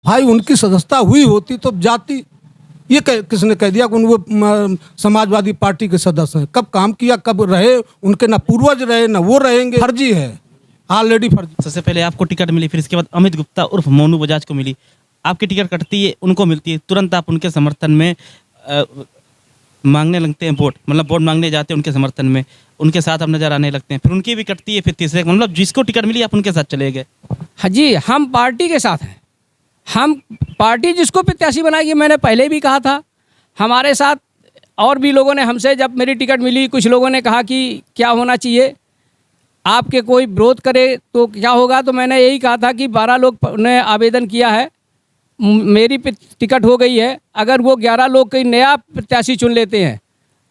भाई उनकी सदस्यता हुई होती तो जाती। ये किसने कह दिया कि वो समाजवादी पार्टी के सदस्य हैं? कब काम किया, कब रहे? उनके ना पूर्वज रहे ना वो रहेंगे। फर्जी है, ऑलरेडी फर्जी। सबसे पहले आपको टिकट मिली, फिर इसके बाद अमित गुप्ता उर्फ मोनू बजाज को मिली। आपकी टिकट कटती है, उनको मिलती है, तुरंत आप उनके समर्थन में मांगने लगते हैं वोट, मतलब वोट मांगने जाते हैं उनके समर्थन में, उनके साथ आप नजर आने लगते हैं। फिर उनकी भी कटती है, फिर तीसरे, मतलब जिसको टिकट मिली आप उनके साथ चले गए। हाँ जी, हम पार्टी के साथ हैं। हम पार्टी जिसको प्रत्याशी बनाएगी, मैंने पहले भी कहा था। हमारे साथ और भी लोगों ने हमसे, जब मेरी टिकट मिली, कुछ लोगों ने कहा कि क्या होना चाहिए, आपके कोई विरोध करे तो क्या होगा। तो मैंने यही कहा था कि 12 लोग ने आवेदन किया है, मेरी टिकट हो गई है। अगर वो 11 लोग कोई नया प्रत्याशी चुन लेते हैं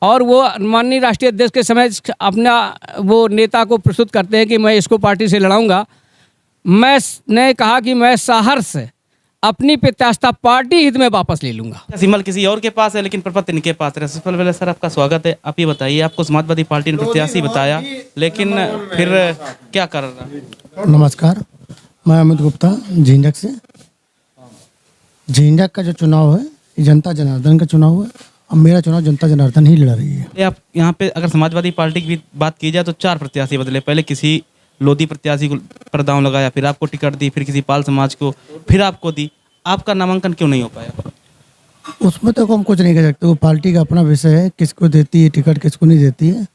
और वो माननीय राष्ट्रीय अध्यक्ष के समय अपना वो नेता को प्रस्तुत करते हैं कि मैं इसको पार्टी से लड़ाऊंगा, मैंने कहा कि मैं सहर्ष अपनी प्रत्याशिता पार्टी हित में वापस ले लूंगा। सिंबल किसी और के पास है लेकिन प्रपत्र इनके पास है। सबसे पहले सर आपका स्वागत है। आप ये बताइए, आपको समाजवादी पार्टी ने प्रत्याशी बताया, लेकिन फिर क्या कर रहा? नमस्कार, मैं अमित गुप्ता झिंझक से। झिंझक का जो चुनाव है ये जनता जनार्दन का चुनाव है। अब मेरा चुनाव जनता जनार्दन ही लड़ रही है। आप यहाँ पे अगर समाजवादी पार्टी की भी बात की जाए तो 4 प्रत्याशी बदले। पहले किसी लोधी प्रत्याशी को पर दांव लगाया, फिर आपको टिकट दी, फिर किसी पाल समाज को, फिर आपको दी। आपका नामांकन क्यों नहीं हो पाया? उसमें तो हम कुछ नहीं कह सकते, वो पार्टी का अपना विषय है, किसको देती है टिकट, किसको नहीं देती है।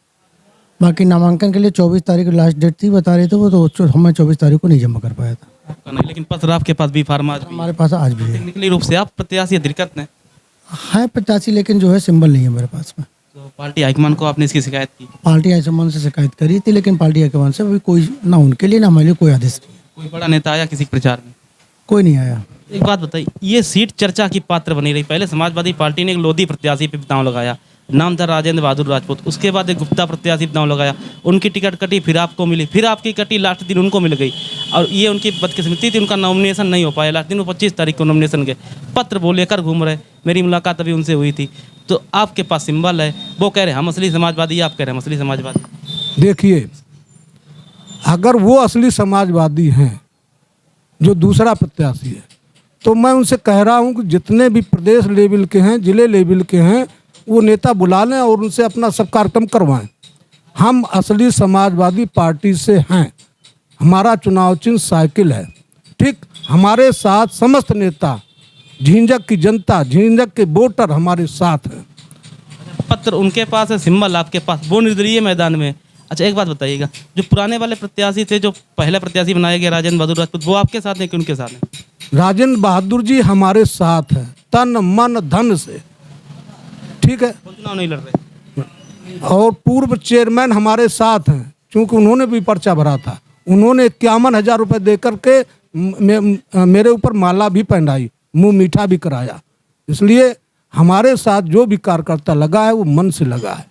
बाकी नामांकन के लिए 24 तारीख लास्ट डेट थी, बता रहे थे वो, तो हमें 24 तारीख को नहीं जमा कर पाया था। आपका नहीं, लेकिन पत्र आपके पास भी, फार्म आज भी हमारे पास आज भी है। टेक्निकली रूप से आप प्रत्याशी दिक्कत ने है प्रत्याशी, लेकिन जो है सिंबल नहीं है मेरे पास में। तो पार्टी हाईकमान को आपने इसकी शिकायत की? पार्टी हाईकमान से शिकायत करी थी, लेकिन पार्टी हाईकमान से अभी कोई ना उनके लिए ना हमारे लिए कोई आदेश नहीं है। कोई बड़ा नेता आया किसी प्रचार में? कोई नहीं आया। एक बात बताइए, ये सीट चर्चा की पात्र बनी रही। पहले समाजवादी पार्टी ने एक लोधी प्रत्याशी पे दांव लगाया, नाम था राजेंद्र बहादुर राजपूत। उसके बाद एक गुप्ता प्रत्याशी पे दांव लगाया, उनकी टिकट कटी, फिर आपको मिली, फिर आपकी कटी, लास्ट दिन उनको मिल गई। और ये उनकी बदकिस्मती थी, उनका नॉमिनेशन नहीं हो पाया। लास्ट दिन वो 25 तारीख को नॉमिनेशन गए, पत्र वो लेकर घूम रहे। मेरी मुलाकात अभी उनसे हुई थी। तो आपके पास सिंबल है, वो कह रहे हैं हम असली समाजवादी, आप कह रहे हैं हम असली समाजवादी। देखिए, अगर वो असली समाजवादी हैं जो दूसरा प्रत्याशी है, तो मैं उनसे कह रहा हूं कि जितने भी प्रदेश लेवल के हैं, जिले लेवल के हैं, वो नेता बुला लें और उनसे अपना सब कार्यक्रम करवाएं। हम असली समाजवादी पार्टी से हैं। हमारा चुनाव चिन्ह साइकिल है। ठीक, हमारे साथ समस्त नेता, झिंझक की जनता, झिंझक के वोटर हमारे साथ हैं। पत्र उनके पास है, सिंबल आपके पास, वो निर्दलीय मैदान में। अच्छा एक बात बताइएगा, जो पुराने वाले प्रत्याशी थे, जो पहला प्रत्याशी बनाया गया राजेंद्र बहादुर राजपूत, वो आपके साथ हैं कि उनके साथ हैं? राजेंद्र बहादुर जी हमारे साथ हैं, तन मन धन से। ठीक है, वो चुनाव नहीं लड़ रहे। और पूर्व चेयरमैन हमारे साथ हैं, क्योंकि उन्होंने भी पर्चा भरा था। उन्होंने 51,000 रुपये दे करके मेरे ऊपर माला भी पहनाई, मुंह मीठा भी कराया। इसलिए हमारे साथ जो भी कार्यकर्ता लगा है वो मन से लगा है।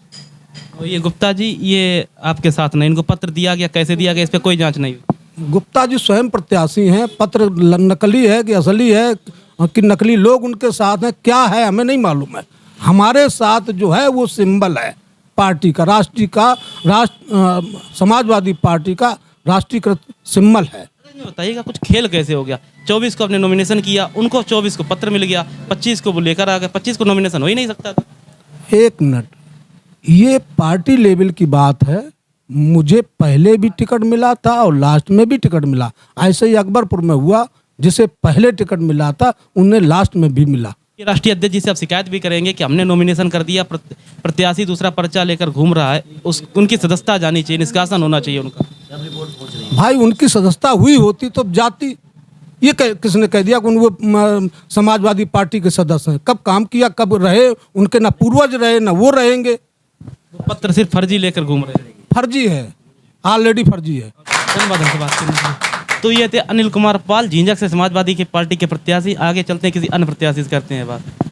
और ये गुप्ता जी, ये आपके साथ नहीं, इनको पत्र दिया गया, कैसे दिया गया, इस पर कोई जांच नहीं हुई? गुप्ता जी स्वयं प्रत्याशी हैं। पत्र नकली है कि असली है कि नकली लोग उनके साथ हैं, क्या है हमें नहीं मालूम है। हमारे साथ जो है वो सिंबल है पार्टी का, समाजवादी पार्टी का राष्ट्रीयकृत सिंबल है। बताइएगा कुछ खेल कैसे हो गया? 24 को आपने नॉमिनेशन किया, उनको 24 को पत्र मिल गया, 25 को वो लेकर आ गए, 25 को नॉमिनेशन हो ही नहीं सकता था। एक मिनट, ये पार्टी लेवल की बात है। मुझे पहले भी टिकट मिला था और लास्ट में भी टिकट मिला। ऐसे ही अकबरपुर में हुआ, जिसे पहले टिकट मिला था उन्हें लास्ट में भी मिला। ये राष्ट्रीय अध्यक्ष जी से आप शिकायत भी करेंगे कि हमने नॉमिनेशन कर दिया, प्रत्याशी दूसरा पर्चा लेकर घूम रहा है, उनकी सदस्यता जानी चाहिए, निष्कासन होना चाहिए उनका। भाई उनकी सदस्यता हुई होती तो जाती। ये किसने कह दिया कि वो समाजवादी पार्टी के सदस्य हैं? कब काम किया, कब रहे? उनके ना पूर्वज रहे ना वो रहेंगे। पत्र सिर्फ फर्जी लेकर घूम रहे हैं। फर्जी है, ऑलरेडी फर्जी है। धन्यवाद हमसे बात करने के लिए। तो ये थे अनिल कुमार पाल, झिंझक से समाजवादी की पार्टी के प्रत्याशी। आगे चलते हैं, किसी अन्य प्रत्याशी से करते हैं बात।